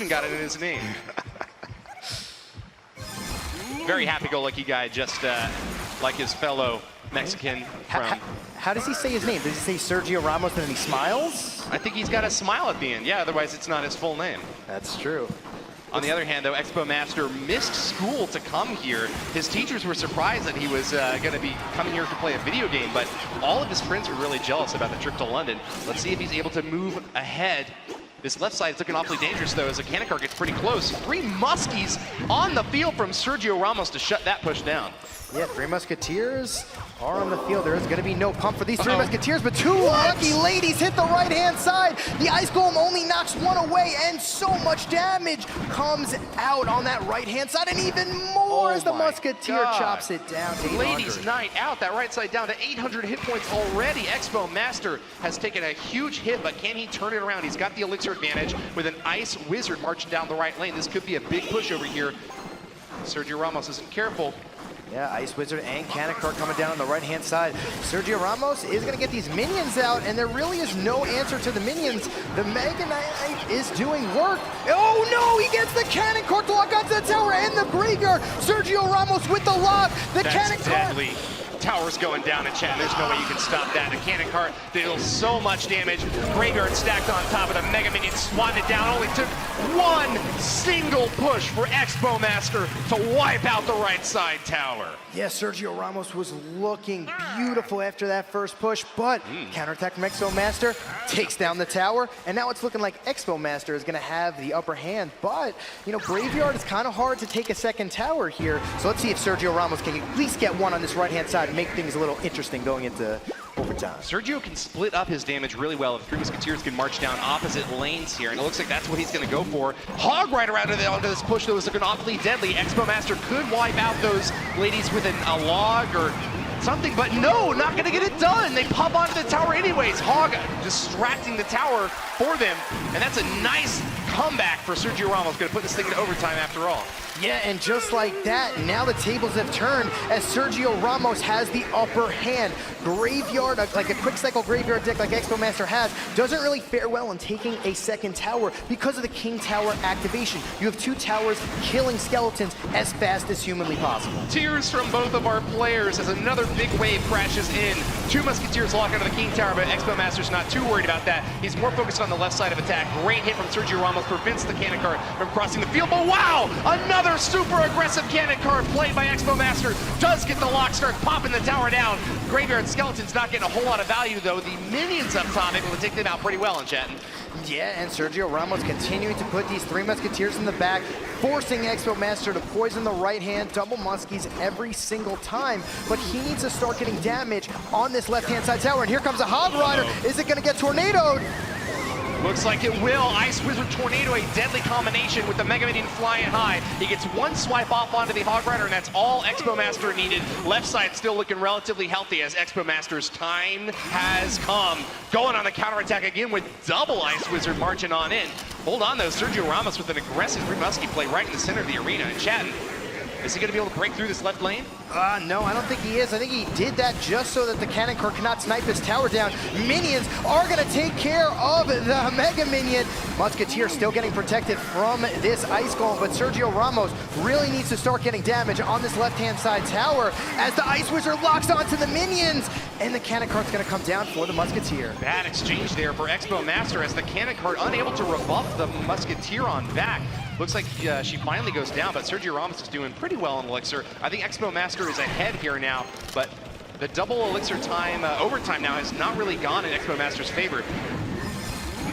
even got it in his name. Very happy-go-lucky guy, just like his fellow Mexican from... How does he say his name? Does he say Sergio Ramos and then he smiles? I think he's got a smile at the end. Yeah, otherwise it's not his full name. That's true. On the other hand, though, Xbow Master missed school to come here. His teachers were surprised that he was going to be coming here to play a video game, but all of his friends were really jealous about the trip to London. Let's see if he's able to move ahead. This left side is looking awfully dangerous, though, as the cannon car gets pretty close. 3 Muskies on the field from Sergio Ramos to shut that push down. Yeah, 3 Musketeers are on the field. There is going to be no pump for these 3 Musketeers, but 2 lucky ladies hit the right-hand side. The Ice Golem only knocks 1 away, and so much damage comes out on that right-hand side, and even more as the Musketeer chops it down to 800. Ladies night out, that right side down to 800 hit points already. Xbow Master has taken a huge hit, but can he turn it around? He's got the elixir advantage with an Ice Wizard marching down the right lane. This could be a big push over here. Sergio Ramos isn't careful. Yeah, Ice Wizard and Cannon Cart coming down on the right-hand side. Sergio Ramos is going to get these minions out, and there really is no answer to the minions. The Mega Knight is doing work. Oh no, he gets the Cannon Cart to lock onto the tower and the graveyard. Sergio Ramos with the lock. The Cannon Cart. Deadly. Tower's going down in chat. There's no way you can stop that. The cannon cart deals so much damage. Graveyard stacked on top of the Mega Minion, swatted it down. Only took 1 single push for Xbow Master to wipe out the right side tower. Yeah, Sergio Ramos was looking beautiful after that first push, but counterattack from Xbow Master takes down the tower, and now it's looking like Xbow Master is going to have the upper hand. But, you know, Graveyard is kind of hard to take a second tower here, so let's see if Sergio Ramos can at least get 1 on this right-hand side and make things a little interesting going into overtime. Sergio can split up his damage really well. If 3 Musketeers can march down opposite lanes here, and it looks like that's what he's going to go for. Hog Rider out onto this push, though, is looking awfully deadly. Xbow Master could wipe out those ladies with a log or something, but no, not going to get it done. They pop onto the tower anyways. Hog distracting the tower for them, and that's a nice comeback for Sergio Ramos. Going to put this thing into overtime after all. Yeah, and just like that, now the tables have turned as Sergio Ramos has the upper hand. Graveyard, like a quick cycle graveyard deck like Xbow Master has, doesn't really fare well in taking a second tower because of the King Tower activation. You have 2 towers killing skeletons as fast as humanly possible. Tears from both of our players as another big wave crashes in. 2 Musketeers lock onto the King Tower, but Xbow Master's not too worried about that. He's more focused on the left side of attack. Great hit from Sergio Ramos, prevents the cannon cart from crossing the field, but wow! Another super aggressive cannon cart played by Xbow Master. Does get the lock, starts popping the tower down. Graveyard Skeleton's not getting a whole lot of value, though. The minions up top able to take them out pretty well in chat. Yeah, and Sergio Ramos continuing to put these 3 Musketeers in the back, forcing Xbow Master to poison the right hand, double Muskies every single time. But he needs to start getting damage on this left-hand side tower. And here comes a Hog Rider. Is it going to get tornadoed? Looks like it will. Ice Wizard Tornado, a deadly combination with the Mega Minion flying high. He gets 1 swipe off onto the Hog Rider, and that's all Xbow Master needed. Left side still looking relatively healthy as Xbow Master's time has come. Going on the counterattack again with double Ice Wizard marching on in. Hold on though, Sergio Ramos with an aggressive 3 Muskie play right in the center of the arena. And chatting, is he going to be able to break through this left lane? No, I don't think he is. I think he did that just so that the cannon cart cannot snipe his tower down. Minions are going to take care of the Mega Minion. Musketeer still getting protected from this Ice Golem, but Sergio Ramos really needs to start getting damage on this left-hand side tower as the Ice Wizard locks onto the minions, and the cannon cart's going to come down for the Musketeer. Bad exchange there for Xbow Master as the cannon cart unable to rebuff the Musketeer on back. Looks like she finally goes down, but Sergio Ramos is doing pretty well on Elixir. I think Xbow Master is ahead here now, but the double Elixir time, overtime now, has not really gone in Xbow Master's favor.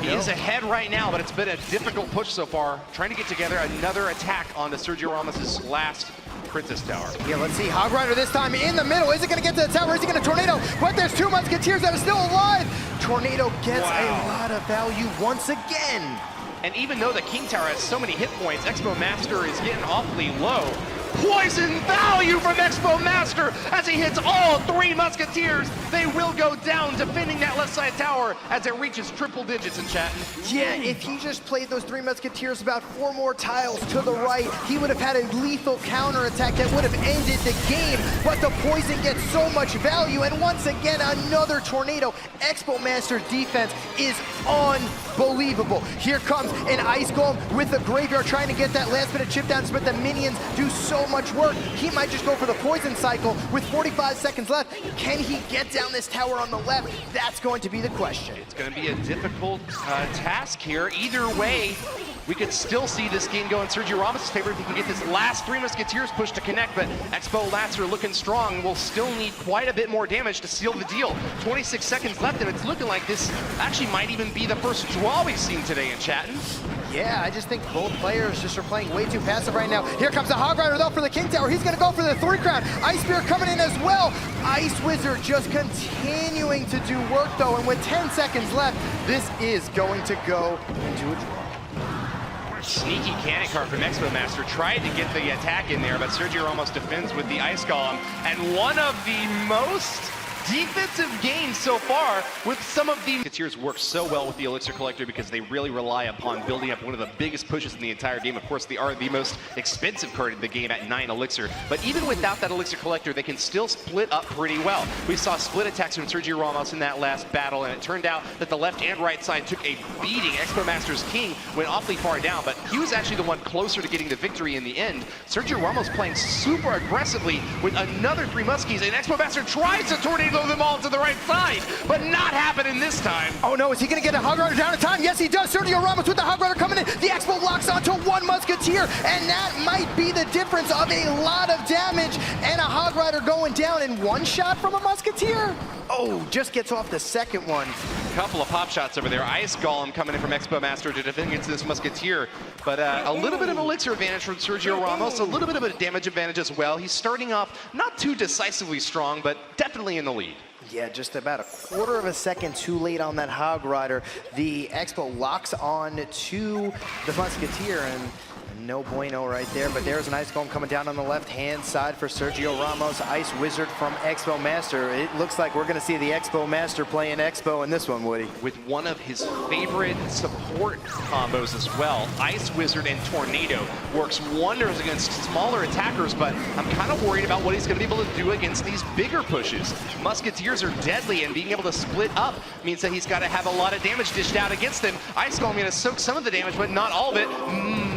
He is ahead right now, but it's been a difficult push so far, trying to get together another attack onto Sergio Ramos's last Princess Tower. Yeah, let's see. Hog Rider this time in the middle. Is it going to get to the tower? Is he going to tornado? But there's 2 Musketeers that are still alive. Tornado gets a lot of value once again. And even though the King Tower has so many hit points, Xbow Master is getting awfully low. Poison value from Xbow Master as he hits all 3 Musketeers. They will go down, defending that left side tower as it reaches triple digits in chat. Yeah, if he just played those 3 Musketeers about 4 more tiles to the right, he would have had a lethal counterattack that would have ended the game. But the poison gets so much value, and once again, another tornado. Xbow Master's defense is on unbelievable. Here comes an Ice Golem with the Graveyard trying to get that last bit of chip downs, but the minions do so much work. He might just go for the poison cycle with 45 seconds left. Can he get down this tower on the left? That's going to be the question. It's going to be a difficult task here. Either way, we could still see this game go in Sergio Ramos' favor if he can get this last Three Musketeers push to connect, but Xbow Lats are looking strong. Will still need quite a bit more damage to seal the deal. 26 seconds left, and it's looking like this actually might even be the first draw we've seen today in Chattin'. Yeah, I just think both players just are playing way too passive right now. Here comes the Hog Rider though for the King Tower. He's gonna go for the 3 crown. Ice Spear coming in as well. Ice Wizard just continuing to do work though, and with 10 seconds left, this is going to go into a draw. Sneaky cannon card from Xbow Master tried to get the attack in there, but Sergio Ramos defends with the Ice Golem. And one of the most defensive games so far with some of the Musketeers work so well with the Elixir Collector because they really rely upon building up one of the biggest pushes in the entire game. Of course, they are the most expensive card in the game at 9 Elixir, but even without that Elixir Collector, they can still split up pretty well. We saw split attacks from Sergio Ramos in that last battle, and it turned out that the left and right side took a beating. Xbow Master's King went awfully far down, but he was actually the one closer to getting the victory in the end. Sergio Ramos playing super aggressively with another 3 Muskies, and Xbow Master tries to tornado them all to the right side, but not happening this time. Oh no, is he gonna get a Hog Rider down in time? Yes, he does. Sergio Ramos with the Hog Rider coming in. The Xbow locks onto 1 Musketeer, and that might be the difference of a lot of damage, and a Hog Rider going down in 1 shot from a Musketeer. Oh, just gets off the second one. Couple of pop shots over there. Ice Golem coming in from Xbow Master to defend against this Musketeer, but a little bit of elixir advantage from Sergio Ramos, a little bit of a damage advantage as well. He's starting off not too decisively strong, but definitely in the lead. Yeah, just about a quarter of a second too late on that Hog Rider. The Xbow locks on to the Musketeer, and no bueno right there, but there's an Ice Golem coming down on the left-hand side for Sergio Ramos. Ice Wizard from Xbow Master. It looks like we're going to see the Xbow Master playing Xbow in this one, Woody. With one of his favorite support combos as well. Ice Wizard and Tornado works wonders against smaller attackers, but I'm kind of worried about what he's going to be able to do against these bigger pushes. Musketeers are deadly, and being able to split up means that he's got to have a lot of damage dished out against them. Ice Golem going to soak some of the damage, but not all of it.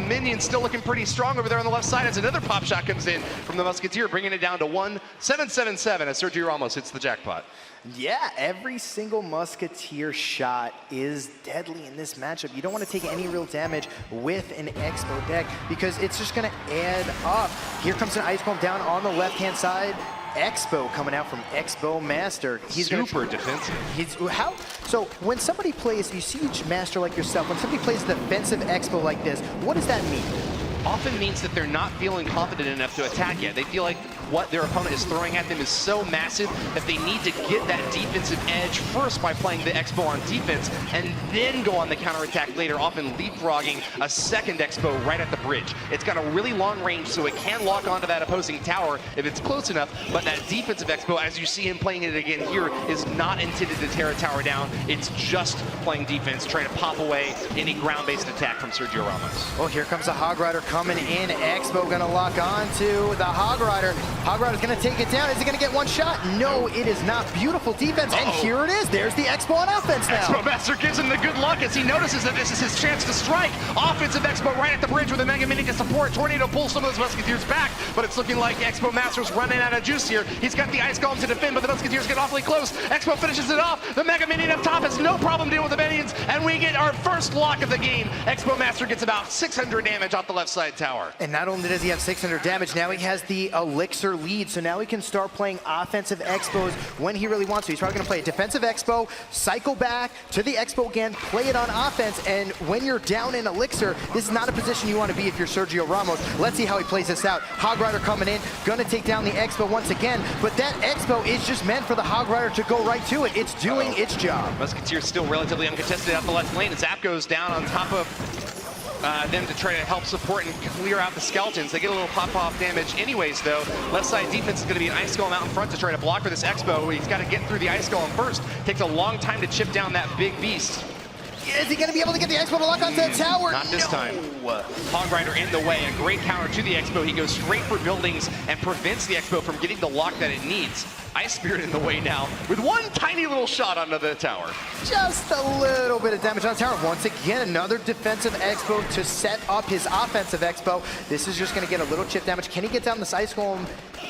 Minions still looking pretty strong over there on the left side as another pop shot comes in from the Musketeer, bringing it down to 1-7-7-7 as Sergio Ramos hits the jackpot. Yeah, every single Musketeer shot is deadly in this matchup. You don't want to take any real damage with an Xbow deck because it's just going to add up. Here comes an Ice Golem down on the left-hand side. Xbow coming out from Xbow Master. He's super defensive. So when somebody plays, you see each master like yourself, when somebody plays defensive Xbow like this, what does that mean? Often means that they're not feeling confident enough to attack yet. They feel like what their opponent is throwing at them is so massive that they need to get that defensive edge first by playing the Xbow on defense and then go on the counterattack later, often leapfrogging a second Xbow right at the bridge. It's got a really long range, so it can lock onto that opposing tower if it's close enough, but that defensive Xbow, as you see him playing it again here, is not intended to tear a tower down. It's just playing defense, trying to pop away any ground-based attack from Sergio Ramos. Well, here comes a Hog Rider coming in. Xbow gonna lock on to the Hog Rider. Hog Rider's gonna take it down. Is he gonna get 1 shot? No, it is not. Beautiful defense, and here it is. There's the Xbow on offense now. Xbow Master gives him the good luck as he notices that this is his chance to strike. Offensive Xbow right at the bridge with a Mega Mini to support. Tornado pulls some of those Musketeers back, but it's looking like Xbow Master's running out of juice here. He's got the Ice Golem to defend, but the Musketeers get awfully close. Xbow finishes it off. The Mega Minion up top has no problem dealing with the minions, and we get our first lock of the game. Xbow Master gets about 600 damage off the left side tower. And not only does he have 600 damage, now he has the Elixir lead, so now he can start playing offensive Xbows when he really wants to. He's probably going to play a defensive Xbow, cycle back to the Xbow again, play it on offense, and when you're down in Elixir, this is not a position you want to be if you're Sergio Ramos. Let's see how he plays this out. Hog Rider coming in, going to take down the Xbow once again, but that Xbow is just meant for the Hog Rider to go right to it. It's doing its job. Musketeer's still relatively uncontested out the left lane. Zap goes down on top of them to try to help support and clear out the skeletons. They get a little pop-off damage anyways, though. Left side defense is going to be an Ice Golem out in front to try to block for this Xbow. He's got to get through the Ice Golem first. Takes a long time to chip down that big beast. Is he going to be able to get the Xbow to lock onto the tower? Not this time. Hog Rider in the way. A great counter to the Xbow. He goes straight for buildings and prevents the Xbow from getting the lock that it needs. Ice Spirit in the way now with one tiny little shot onto the tower. Just a little bit of damage on the tower. Once again, another defensive Xbow to set up his offensive Xbow. This is just going to get a little chip damage. Can he get down this Ice Golem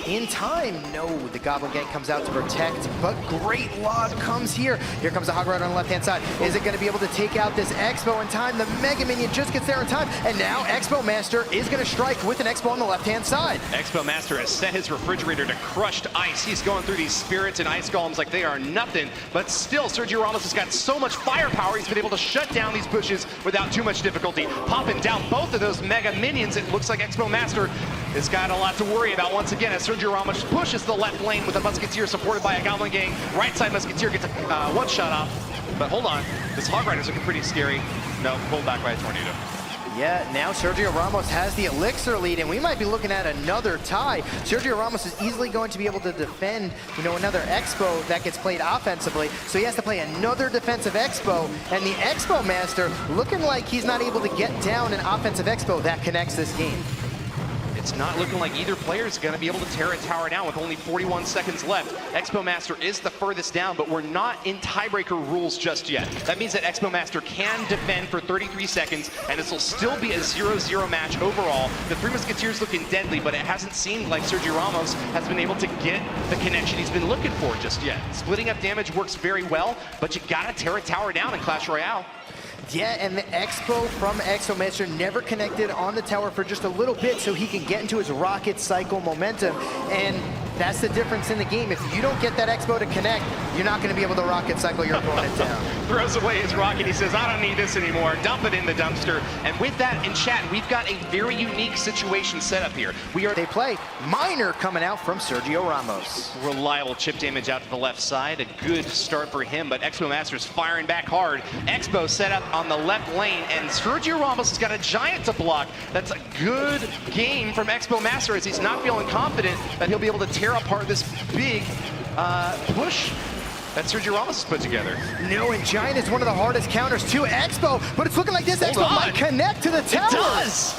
in time? No, the Goblin Gang comes out to protect, but great log comes here. Here comes the Hog Rider on the left-hand side. Is it going to be able to take out this Xbow in time? The Mega Minion just gets there in time, and now Xbow Master is going to strike with an Xbow on the left-hand side. Xbow Master has set his refrigerator to crushed ice. He's going through these spirits and ice golems like they are nothing, but still Sergio Ramos has got so much firepower, he's been able to shut down these bushes without too much difficulty. Popping down both of those Mega Minions, it looks like Xbow Master has got a lot to worry about once again as Sergio Ramos pushes the left lane with a Musketeer supported by a Goblin Gang. Right side Musketeer gets a one shot off, but hold on, this Hog Rider's looking pretty scary. No, pulled back by a Tornado. Yeah, now Sergio Ramos has the Elixir lead, and we might be looking at another tie. Sergio Ramos is easily going to be able to defend, another Xbow that gets played offensively, so he has to play another defensive Xbow, and the Xbow Master looking like he's not able to get down an offensive Xbow that connects this game. It's not looking like either player is going to be able to tear a tower down with only 41 seconds left. Xbow Master is the furthest down, but we're not in tiebreaker rules just yet. That means that Xbow Master can defend for 33 seconds, and this will still be a 0-0 match overall. The Three Musketeers looking deadly, but it hasn't seemed like Sergio Ramos has been able to get the connection he's been looking for just yet. Splitting up damage works very well, but you gotta tear a tower down in Clash Royale. Yeah, and the Xbow from Xbow Master never connected on the tower for just a little bit so he can get into his rocket cycle momentum. And that's the difference in the game. If you don't get that Xbow to connect, you're not going to be able to rocket cycle your opponent down. Throws away his rocket. He says, I don't need this anymore. Dump it in the dumpster. And with that, in chat, we've got a very unique situation set up here. They play Miner coming out from Sergio Ramos. Reliable chip damage out to the left side. A good start for him, but Xbow Master's firing back hard. Xbow set up on the left lane, and Sergio Ramos has got a giant to block. That's a good game from Xbow Master as he's not feeling confident that he'll be able to tear apart this big push that Sergio Ramos has put together. No, and Giant is one of the hardest counters to Xbow, but it's looking like this Xbow might connect to the tower. It does!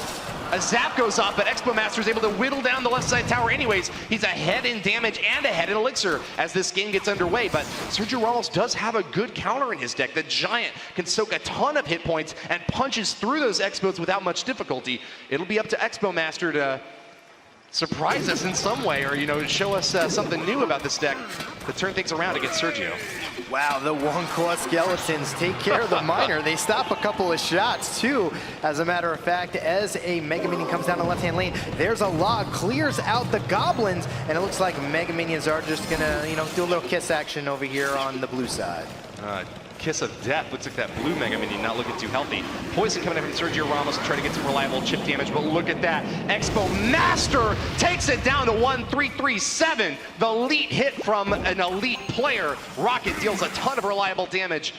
A zap goes off, but Xbow Master is able to whittle down the left side tower anyways. He's ahead in damage and ahead in Elixir as this game gets underway, but Sergio Ramos does have a good counter in his deck. The Giant can soak a ton of hit points and punches through those Xbows without much difficulty. It'll be up to Xbow Master to surprise us in some way, or show us something new about this deck to turn things around against Sergio. Wow, the one-claw Skeletons take care of the Miner. They stop a couple of shots too. As a matter of fact, as a Mega Minion comes down the left-hand lane, there's a log, clears out the Goblins, and it looks like Mega Minions are just gonna, do a little kiss action over here on the blue side. Kiss of death. Looks like that blue Mega Minion not looking too healthy. Poison coming in from Sergio Ramos to try to get some reliable chip damage, but look at that. Xbow Master takes it down to 1-3-3-7. The elite hit from an elite player. Rocket deals a ton of reliable damage,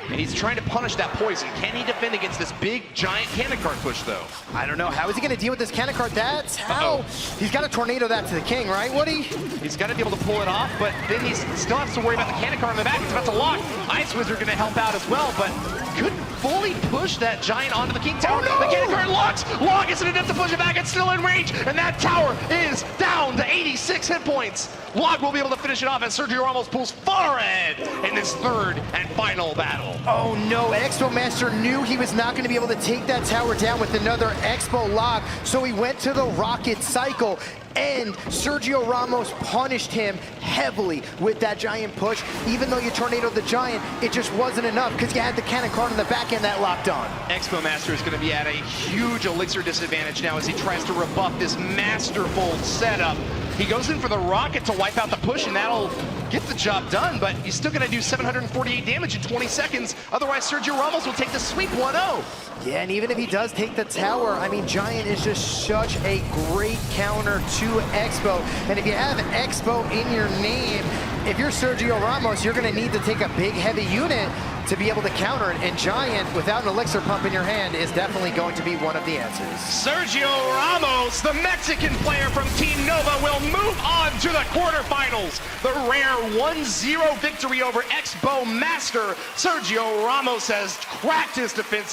and he's trying to punish that poison. Can he defend against this big, giant cannon card push, though? I don't know. How is he going to deal with this cannon card? That's how. He's got to tornado that to the king, right, Woody? He's got to be able to pull it off, but then he still has to worry about the cannon card in the back. He's about to lock. Ice Wizard going to help out as well, but couldn't fully push that giant onto the king tower. Oh, no! The cannon card locks. Log isn't enough to push it back. It's still in range, and that tower is down to 86 hit points. Log will be able to finish it off as Sergio Ramos pulls far ahead in this third and final battle. Oh no, Xbow Master knew he was not going to be able to take that tower down with another Xbow log, so he went to the rocket cycle, and Sergio Ramos punished him heavily with that giant push. Even though you tornadoed the giant, it just wasn't enough because you had the cannon card on the back end that locked on. Xbow Master is going to be at a huge Elixir disadvantage now as he tries to rebuff this masterful setup. He goes in for the rocket to wipe out the push, and that'll get the job done, but he's still going to do 748 damage in 20 seconds. Otherwise, Sergio Ramos will take the sweep 1-0. Yeah, and even if he does take the tower, I mean, Giant is just such a great counter to Xbow. And if you have Xbow in your name, if you're Sergio Ramos, you're going to need to take a big, heavy unit to be able to counter it. And Giant, without an Elixir pump in your hand, is definitely going to be one of the answers. Sergio Ramos, the Mexican player from Team Nova, will move on to the quarterfinals. The rare 1-0 victory over Xbow Master. Sergio Ramos has cracked his defensive